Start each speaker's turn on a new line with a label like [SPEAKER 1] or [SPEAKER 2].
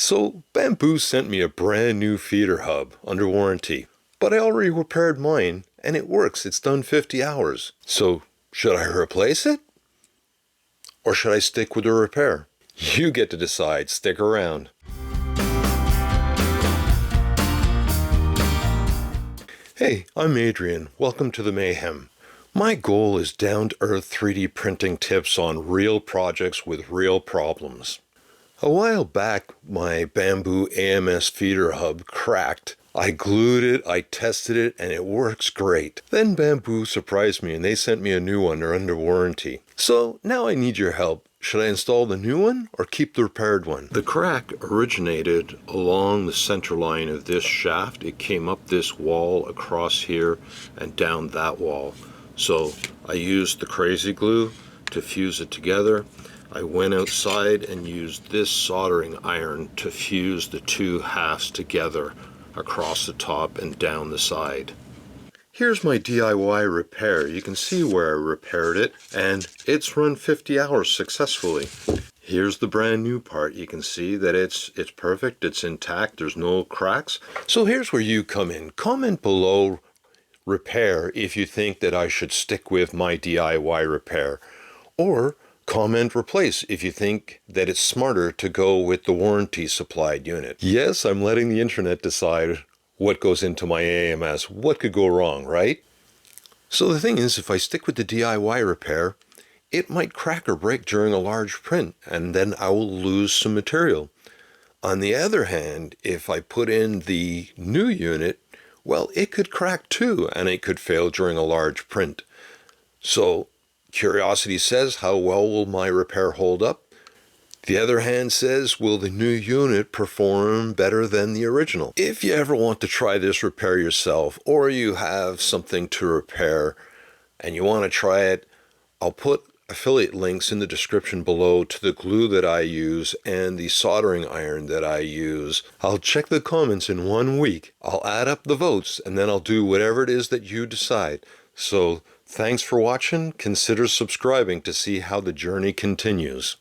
[SPEAKER 1] So Bambu sent me a brand new feeder hub under warranty, but I already repaired mine and it works. It's done 50 hours. So should I replace it? Or should I stick with the repair? You get to decide. Stick around. Hey, I'm Adrian. Welcome to the Mayhem. My goal is down-to-earth 3D printing tips on real projects with real problems. A while back, my Bambu AMS feeder hub cracked. I glued it, I tested it, and it works great. Then Bambu surprised me and they sent me a new one under warranty. So now I need your help. Should I install the new one or keep the repaired one? The crack originated along the center line of this shaft. It came up this wall, across here, and down that wall. So I used the crazy glue to fuse it together. I went outside and used this soldering iron to fuse the two halves together across the top and down the side. Here's my DIY repair. You can see where I repaired it, and it's run 50 hours successfully. Here's the brand new part. You can see that it's perfect, it's intact, there's no cracks. So here's where you come in. Comment below repair if you think that I should stick with my DIY repair, or comment replace if you think that it's smarter to go with the warranty supplied unit. Yes, I'm letting the internet decide what goes into my AMS. What could go wrong, right? So the thing is, if I stick with the DIY repair, it might crack or break during a large print, and then I will lose some material. On the other hand, if I put in the new unit, well, it could crack too, and it could fail during a large print. So curiosity says, how well will my repair hold up? The other hand says, will the new unit perform better than the original? If you ever want to try this repair yourself, or you have something to repair and you want to try it, I'll put affiliate links in the description below to the glue that I use and the soldering iron that I use. I'll check the comments in 1 week. I'll add up the votes and then I'll do whatever it is that you decide. So thanks for watching. Consider subscribing to see how the journey continues.